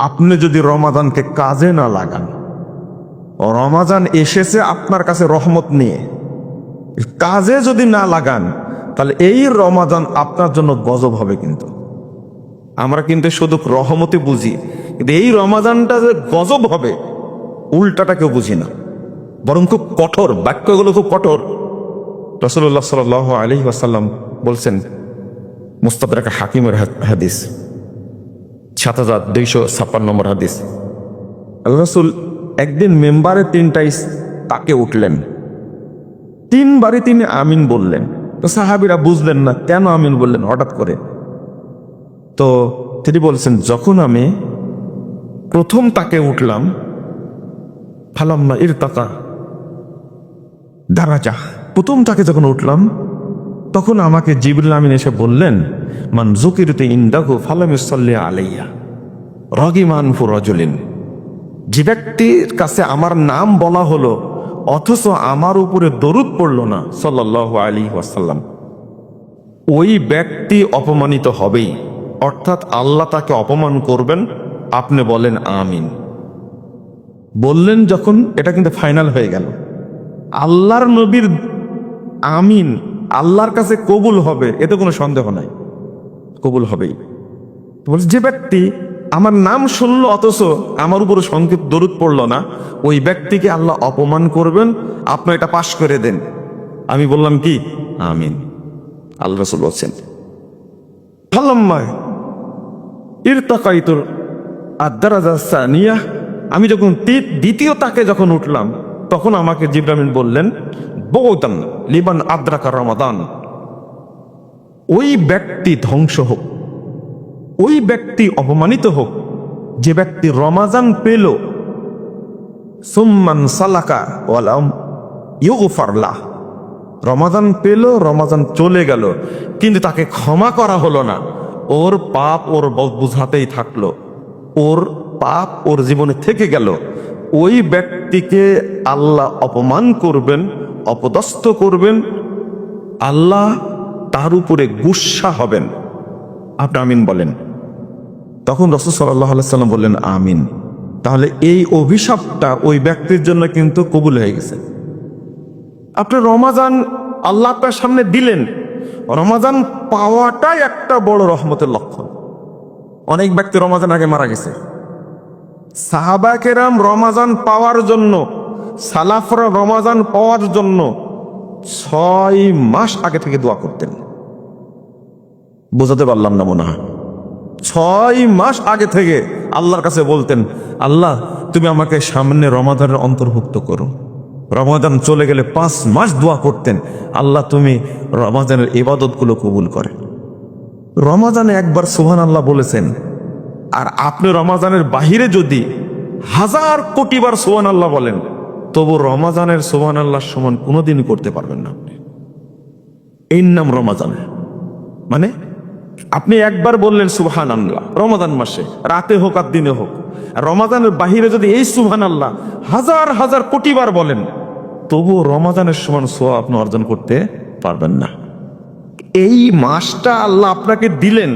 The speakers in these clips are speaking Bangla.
আপনি যদি রমাদানকে কাজে না লাগান, রমাদান এসেছে আপনার কাছে রহমত নিয়ে, কাজে যদি না লাগান, তাহলে এই রমাদান আপনার জন্য গজব হবে। কিন্তু আমরা কিন্তু শুধু রহমতে বুঝি, কিন্তু এই রমাদানটা যে গজব হবে উল্টাটা কেউ বুঝি না, বরং খুব কঠোর, বাক্যগুলো খুব কঠোর। রাসূলুল্লাহ সাল্লাল্লাহু আলাইহি ওয়াসাল্লাম বলছেন, মুস্তাদরাক হাকিমের হাদিস ৭২৫৬ নম্বর হাদিস, আল্লাহ রাসূল একদিন মেম্বারে ৩টাই তাকে উঠলেন, ৩বারই তিনি আমিন বললেন। তো সাহাবীরা বুঝলেন না কেন আমিন বললেন হঠাৎ করে। তো তিনি বলছেন, যখন আমি প্রথম তাকে উঠলাম, ফালাম্মা ইরতাকা দারাজা, প্রথম তাকে যখন উঠলাম, তখন আমাকে জিবরিল আমিন এসে বললেন, মান যুকিরতু ইনদাহু ফালাম ইউসাল্লি আলাইয়া রাগিমান ফু রাজুলিন, যে ব্যক্তির কাছে আমার নাম বলা হলো অথচ আমার উপরে দরুদ পড়ল না সাল্লাল্লাহু আলাইহি ওয়াসাল্লাম, ওই ব্যক্তি অপমানিত হবেই, অর্থাৎ আল্লাহ তাকে অপমান করবেন। আপনি বলেন আমিন। বললেন যখন, এটা কিন্তু ফাইনাল হয়ে গেল। আল্লাহর নবীর আমিন আল্লাহর কাছে কবুল হবে, এতে কোনো সন্দেহ নাই, কবুল হবেই। বলছে, যে ব্যক্তি আমার নাম শুনলো অথচ আমার উপরে সংক্ষিপ্ত দরুদ পড়লো না, ওই ব্যক্তিকে আল্লাহ অপমান করবেন, আপনি এটা পাশ করে দেন। আমি বললাম কি? আমিন। আল্লাহ রাসূল বলছেন, ফালাম্মা ইরতাকাইতু আদ-দারাজা সানিয়া, আমি যখন দ্বিতীয় তাকে যখন উঠলাম, তখন আমাকে জিবরিল আমিন বললেন, বুগদান লিমান আদরাকা রমাদান, ওই ব্যক্তি ধ্বংস হোক, ওই ব্যক্তি অপমানিত হোক যে ব্যক্তি রমাজান পেল, সুম্মান সালাকা ওয়ালাম ইউগফার লাহ, রমাজান পেল, রমাজান চলে গেল, কিন্তু তাকে ক্ষমা করা হলো না, ওর পাপ ওর বুঝাতেই থাকলো, ওর পাপ ওর জীবনে থেকে গেল, ওই ব্যক্তিকে আল্লাহ অপমান করবেন, অপদস্থ করবেন, আল্লাহ তার উপরে গুসা হবেন। আপনি আমিন বলেন। তখন রাসূল সাল্লাল্লাহু আলাইহি ওয়াসাল্লাম বললেন আমিন। তাহলে এই অভিশাপটা ওই ব্যক্তির জন্য কিন্তু কবুল হয়ে গেছে। আপনি রমাজান আল্লাহ আপনার সামনে দিলেন, রমাজান পাওয়াটাই একটা বড় রহমতের লক্ষণ। অনেক ব্যক্তি রমাজান আগে মারা গেছে। সাহাবা কেরাম রমাজান পাওয়ার জন্য, সালাফরা রমাজান পাওয়ার জন্য 6 মাস আগে থেকে দোয়া করতেন। বোঝাতে পারলাম না মনে হয়। 6 মাস আগে থেকে আল্লাহর কাছে বলতেন, আল্লাহ তুমি আমাকে সামনে রমাদানের অন্তর্ভুক্ত করো। রমাদান চলে গেলে 5 মাস দোয়া করতেন, আল্লাহ তুমি রমাদানের ইবাদতগুলো কবুল করে। রমাদানে একবার সুবহানাল্লাহ বলেছেন, আর আপনি রমাদানের বাহিরে যদি 1000 কোটি বার সুবহানাল্লাহ বলেন, তবু রমাদানের সুবহানাল্লাহর সমান কোনোদিন করতে পারবেন না আপনি। এই নাম রমাদান। মানে আপনি একবার বললেন সুবহানাল্লাহ রমাদান মাসে, রাতে হোক আর দিনে হোক, রমাদানের বাহিরে যদি এই সুবহানাল্লাহ 1000 কোটি বার বলেন, তবু রমাদানের সমান সওয়াব আপনি অর্জন করতে পারবেন না। এই মাসটা আল্লাহ আপনাকে দিলেন,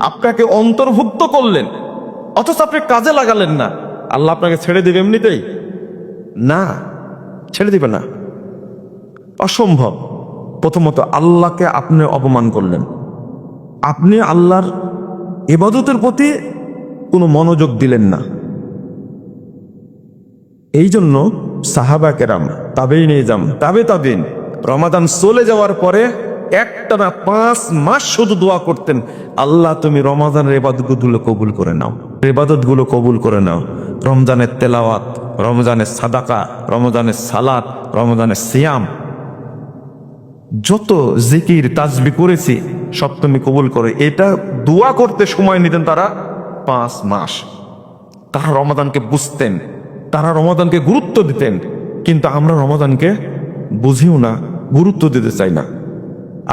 আপনাকে অন্তর্ভুক্ত করলেন, অথচ আপনি কাজে লাগালেন না, আল্লাহ আপনাকে ছেড়ে দিবে এমনিতেই? না, ছেড়ে দিবে না, অসম্ভব। প্রথমত আল্লাহকে আপনি অপমান করলেন, আপনি আল্লাহর ইবাদতের প্রতি কোনো মনোযোগ দিলেন না। এই জন্য সাহাবা কেরাম, তাবেঈন ইজাম, তাবেঈন রমাদান চলে যাওয়ার পরে একটানা 5 মাস শুধু দোয়া করতেন, আল্লাহ তুমি রমাদানের ইবাদতগুলো কবুল করে নাও, ইবাদতগুলো কবুল করে নাও। রমজানের তেলাওয়াত, রমজানের সাদাকা, রমজানের সালাত, রমজানের সিয়াম, যত জিকির তাসবিহ করেছি সব তুমি কবুল করে। এটা দোয়া করতে সময় নিতেন তারা 5 মাস। তারা রমাদানকে বুঝতেন, তারা রমাদানকে গুরুত্ব দিতেন, কিন্তু আমরা রমাদানকে বুঝিও না, গুরুত্ব দিতে চাই না।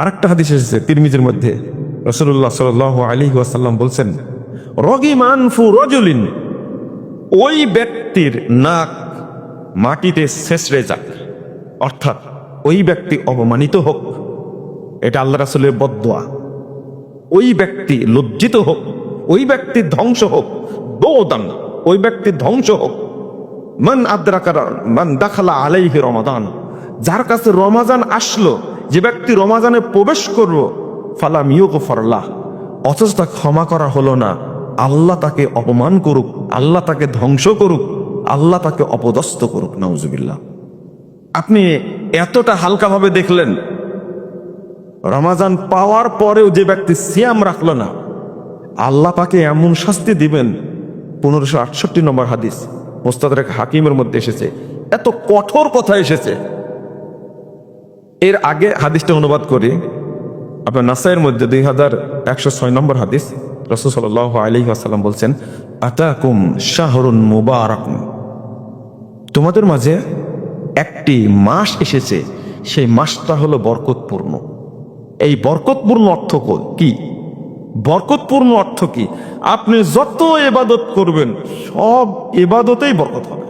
আরেকটা হাদিস এসেছে তিরমিজির মধ্যে, রাসূলুল্লাহ সাল্লাল্লাহু আলাইহি ওয়াসাল্লাম বলছেন, রাগিমান ফু রাজুলিন, ওই ব্যক্তির নাক মাটিতে ছেঁচড়ে যাক, অর্থাৎ ওই ব্যক্তি অপমানিত হোক, এটা আল্লাহ রাসূলের বদদোয়া। ওই ব্যক্তি লজ্জিত হোক, ওই ব্যক্তি ধ্বংস হোক, দৌদান ওই ব্যক্তি ধ্বংস হোক। মান আদ্রাকা মান দাখালা আলাইহি রমাদান, যার কাছে রমাজান আসলো, যে ব্যক্তি রমাজানে প্রবেশ করলো, ফালাম ইউগফারলাহ, অথচ তা ক্ষমা করা হলো না, আল্লাহ তাকে অপমান করুক, আল্লাহ তাকে ধ্বংস করুক, আল্লাহ তাকে অপদস্থ করুক, নাউজুবিল্লাহ। আপনি এতটা হালকাভাবে দেখলেন, রমাজান পাওয়ার পরেও যে ব্যক্তি সিয়াম রাখলো না, আল্লাহ তাকে এমন শাস্তি দিবেন। 1568 নম্বর হাদিস মুস্তাদরাক হাকিমের মধ্যে এসেছে। এত কঠোর কথা এসেছে। এর আগে হাদিসটা অনুবাদ করি, আপনার নাসাইয়ের মধ্যে 2106 নম্বর হাদিস, রাসূল সাল্লাল্লাহু আলাইহি ওয়াসাল্লাম বলছেন, আতাকুম শাহরুন মুবারাকুন, তোমাদের মাঝে একটি মাস এসেছে, সেই মাসটা হলো বরকতপূর্ণ। এই বরকতপূর্ণ অর্থ কি? বরকতপূর্ণ অর্থ কি? আপনি যত ইবাদত করবেন সব ইবাদতেই বরকত হবে,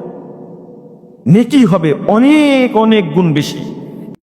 নেকি হবে অনেক অনেক গুণ বেশি।